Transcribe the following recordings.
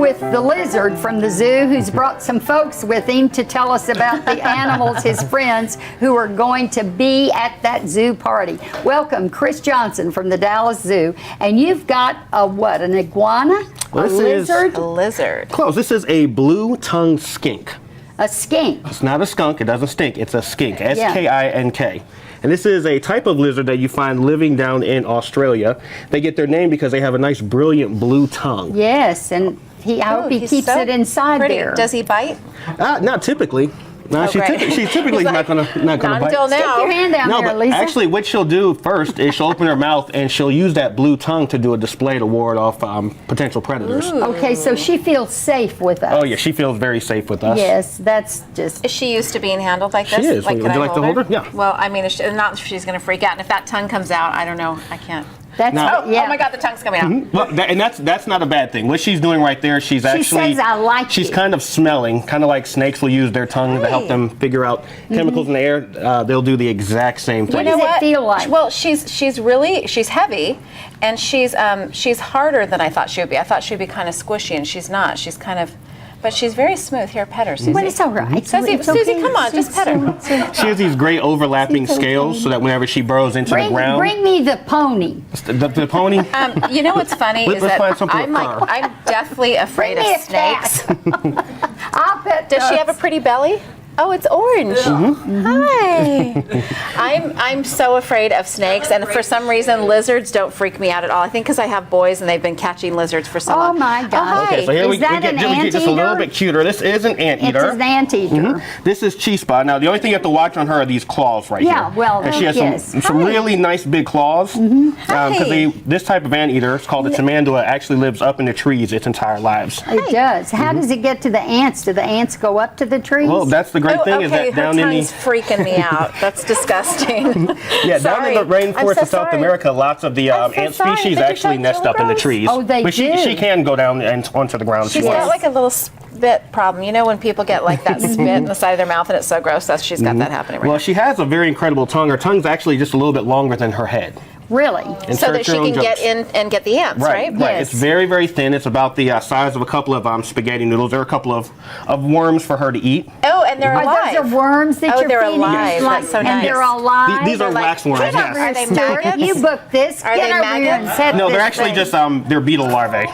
with the lizard from the zoo who's brought some folks with him to tell us about the animals, his friends, who are going to be at that zoo party. Welcome, Chris Johnson from the Dallas Zoo. And you've got a what, an iguana? Well, a lizard? A lizard. Close. This is a blue-tongued skink. A skink. It's not a skunk. It doesn't stink. It's a skink. S-K-I-N-K. And this is a type of lizard that you find living down in Australia. They get their name because they have a nice, brilliant blue tongue. Yes, and I hope he keeps it inside there. Does he bite? Not typically. No, she typically is not gonna bite. Not until now. Stick your hand down No, there, but Lisa. actually, what she'll do first is she'll open her mouth and she'll use that blue tongue to do a display to ward off potential predators. Okay, so she feels safe with us. Oh yeah, she feels very safe with us. Yes, that's just. Is she used to being handled like this? She is. Like, Would you like to hold her? Yeah. Well, I mean, not if she's going to freak out. And if that tongue comes out, I don't know. I can't. That's Now- Oh my God, the tongue's coming out. Well, and that's not a bad thing. What she's doing right there, she's actually says, "I like she's you." kind of smelling, kind of like snakes will use their tongue to help them figure out chemicals in the air. They'll do the exact same thing. What does it feel like? Well, she's heavy, and she's harder than I thought she would be. I thought she'd be kind of squishy, and she's not. She's kind of, but she's very smooth. Here, pet her, Susie. But it's all right. Susie, It's Susie, okay. come on, just pet her. She has these great overlapping It's okay. scales, so that whenever she burrows into the ground, Bring me the pony. the pony. You know what's funny Let's is that find something I'm with like fur. I'm deathly afraid Bring of me a snakes. cat. I'll pet Does she those. have a pretty belly? Oh, it's orange. Hi. I'm so afraid of snakes, and for some reason, lizards don't freak me out at all. I think because I have boys and they've been catching lizards for so long. Oh my gosh. hi. Okay, so here Is we that get an just a little anteater? bit cuter. This is an anteater. It's an anteater. This is Chispa. Now, the only thing you have to watch on her are these claws right Yeah, here. well, and she has yes. some really nice big claws. Because this type of anteater, it's called a tamandua, actually lives up in the trees its entire lives. It does. How does it get to the ants? Do the ants go up to the trees? Well, that's the great thing okay, is that her down in tongue's the freaking me out. That's disgusting. down in Sorry. the I'm rainforest so of South sorry. America, lots of the I'm so ant sorry. species Did you actually touch nest little up in the girls? trees. Oh, they but do. she can go down and onto the ground. if She's she got wants. like a little spit problem. You know when people get like that spit in the side of their mouth and it's so gross? She's got that happening right Well, now. she has a very incredible tongue. Her tongue's actually just a little bit longer than her head. Really? So that Insert she your own can get jokes. in and get the ants, right? Right. Yes. It's very, very thin. It's about the size of a couple of spaghetti noodles. There are a couple of worms for her to eat. Oh, and they're Are alive. those are worms that Oh, you're they're feeding? alive. Like- That's so and nice. they're alive. These are like- wax worms, Get over yes. here, Are they Stuart. maggots? You booked this. Are Get they over here and maggots? set No, they're this actually thing. just they're beetle larvae.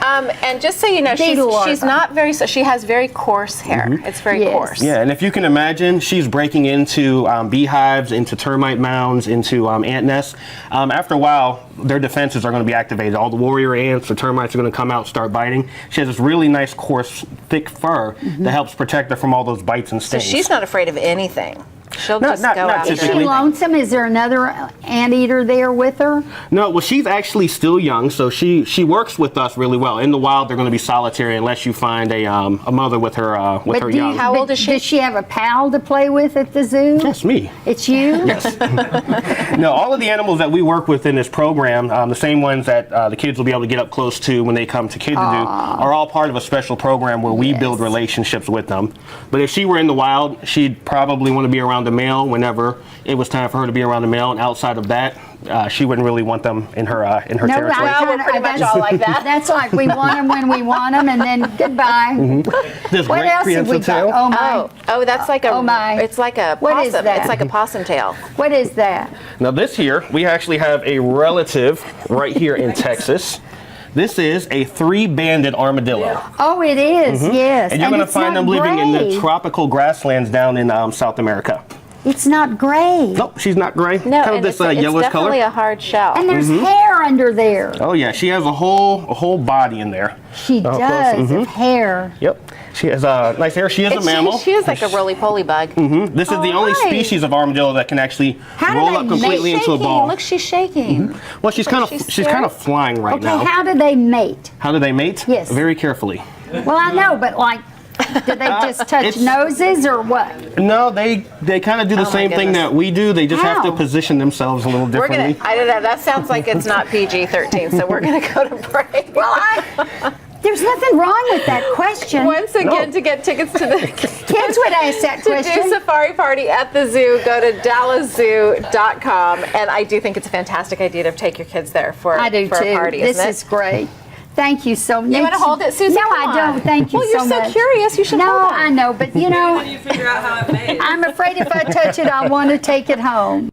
And just so you know, Beetle she's larva. not very. So she has very coarse hair. It's very Yes. coarse. Yeah, and if you can imagine, she's breaking into beehives, into termite mounds, into ant nests. After a while, their defenses are going to be activated. All the warrior ants, the termites are going to come out and start biting. She has this really nice, coarse, thick fur that helps protect her from all those bites and So stings. she's not afraid of anything. She'll Not- just not- go not after Is typically. she it. lonesome? Is there another anteater there with her? No, well, she's actually still young, so she works with us really well. In the wild, they're going to be solitary unless you find a mother with her young. How old is she? Does she have a pal to play with at the zoo? That's me. It's you? Yes. No, all of the animals that we work with in this program, the same ones that the kids will be able to get up close to when they come to Kid to Do, are all part of a special program where we build relationships with them. But if she were in the wild, she'd probably want to be around a male whenever it was time for her to be around a male, and outside of that, she wouldn't really want them in her No, territory. Well, we're pretty much all like that. That's like we want them when we want them, and then goodbye. This What great else have we prehensile got? tail. Oh my! Oh, that's like a. Oh, my. It's like a What possum. is that? It's like a possum tail. What is that? Now this here, we actually have a relative right here in Texas. This is a three-banded armadillo. Oh, it is. Yes. And you're going to it's find not them living in the gray. tropical grasslands down in South America. It's not gray. Nope, she's not gray. No, kind of and this it's yellowish definitely color. a hard shell. And there's hair under there. Oh yeah, she has a whole body in there. She Oh, close. does of hair. Yep. She has nice hair. She is a mammal. She is like a roly-poly bug. This is the only hi. species of armadillo that can actually How do roll they up completely make into a ball. Look, she's shaking. Well, she's kind of she's she's scared? kind of flying right Okay, now. how do they mate? How do they mate? Yes. Very carefully. Well, I know, but like, do they just touch it's- noses or what? No, they kind of do the Oh, my same thing goodness. that we do. They just have to How? position themselves a little We're differently. gonna. I don't know. That sounds like it's not PG-13. So we're gonna go to break. Well, there's nothing wrong with that question. Once again, No. to get tickets to the Kids would ask that to do question. Safari Party at the zoo, go to DallasZoo.com. And I do think it's a fantastic idea to take your kids there for I do for too. a party. This isn't it? is great. Thank you so much. You want to hold it, Susan? No, Come I on. don't. Thank you well, so you're much. so curious. You should No, hold it. I know, but you know, You figure out how it made. I'm afraid if I touch it, I want to take it home.